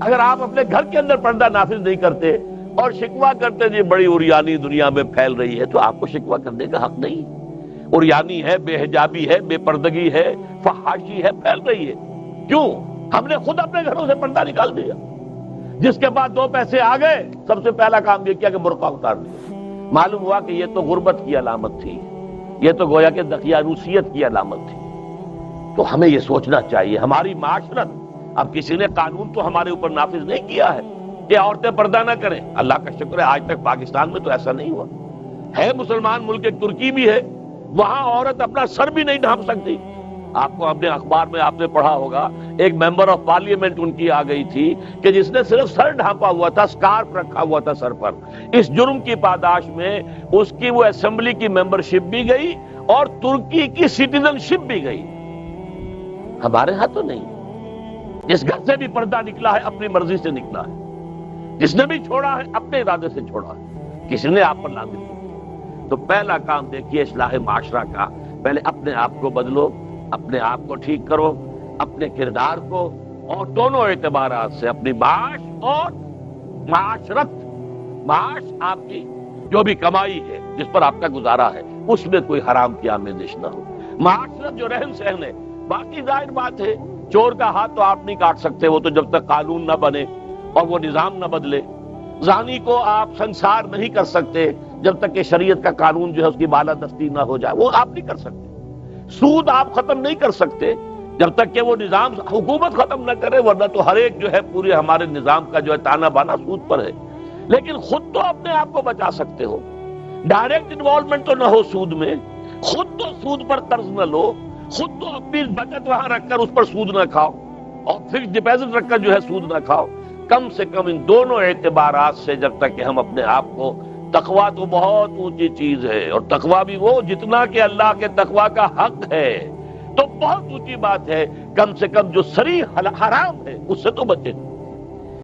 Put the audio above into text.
اگر آپ اپنے گھر کے اندر پردہ نافذ نہیں کرتے اور شکوہ کرتے جی بڑی عریانی دنیا میں پھیل رہی ہے، تو آپ کو شکوہ کرنے کا حق نہیں۔ عریانی ہے، بے حجابی ہے، بے پردگی ہے، فحاشی ہے، پھیل رہی ہے۔ کیوں؟ ہم نے خود اپنے گھروں سے پردہ نکال دیا۔ جس کے بعد 2 پیسے آ گئے، سب سے پہلا کام یہ کیا کہ برقع اتار دیا۔ معلوم ہوا کہ یہ تو غربت کی علامت تھی، یہ تو گویا کہ دقیانوسیت کی علامت تھی۔ تو ہمیں یہ سوچنا چاہیے، ہماری معاشرت، اب کسی نے قانون تو ہمارے اوپر نافذ نہیں کیا ہے کہ عورتیں پردہ نہ کریں۔ اللہ کا شکر ہے آج تک پاکستان میں تو ایسا نہیں ہوا ہے۔ مسلمان ملک ایک ترکی بھی ہے، وہاں عورت اپنا سر بھی نہیں ڈھانپ سکتی۔ آپ کو اپنے اخبار میں آپ نے پڑھا ہوگا، ایک ممبر آف پارلیمنٹ ان کی آ گئی تھی کہ جس نے صرف سر ڈھانپا ہوا تھا، سکارف رکھا ہوا تھا سر پر۔ اس جرم کی پاداش میں اس کی وہ اسمبلی کی ممبرشپ بھی گئی اور ترکی کی سٹیزن شپ بھی گئی۔ ہمارے ہاں تو نہیں۔ جس گھر سے بھی پردہ نکلا ہے اپنی مرضی سے نکلا ہے، جس نے بھی چھوڑا ہے اپنے ارادے سے چھوڑا ہے، کسی نے آپ پر لازم نہیں کیا۔ تو پہلا کام دیکھیے اصلاح معاشرہ کا، پہلے اپنے آپ کو بدلو، اپنے آپ کو ٹھیک کرو، اپنے کردار کو، اور دونوں اعتبارات سے اپنی معاش اور معاشرت۔ معاش آپ کی جو بھی کمائی ہے، جس پر آپ کا گزارا ہے، اس میں کوئی حرام کی آمیزش نہ ہو۔ معاشرت جو رہن سہن ہے، باقی ظاہر بات ہے چور کا ہاتھ تو آپ نہیں کاٹ سکتے، وہ تو جب تک قانون نہ بنے اور وہ نظام نہ بدلے۔ زانی کو آپ سنسار نہیں کر سکتے جب تک کہ شریعت کا قانون جو ہے اس کی بالادستی نہ ہو جائے، وہ آپ نہیں کر سکتے۔ سود آپ ختم نہیں کر سکتے جب تک کہ وہ نظام حکومت ختم نہ کرے، ورنہ تو ہر ایک جو ہے پورے ہمارے نظام کا جو ہے تانا بانا سود پر ہے۔ لیکن خود تو اپنے آپ کو بچا سکتے ہو۔ ڈائریکٹ انوالومنٹ تو نہ ہو سود میں، خود تو سود پر قرض نہ لو، خود تو اپنی بچت وہاں رکھ کر اس پر سود نہ کھاؤ، اور فکس ڈپازٹ رکھ کر جو ہے سود نہ کھاؤ۔ کم سے کم ان دونوں اعتبارات سے جب تک کہ ہم اپنے آپ کو، تقویٰ تو بہت اونچی چیز ہے، اور تقویٰ بھی وہ جتنا کہ اللہ کے تقویٰ کا حق ہے، تو بہت اونچی بات ہے، کم سے کم جو صریح حرام ہے اس سے تو بچے۔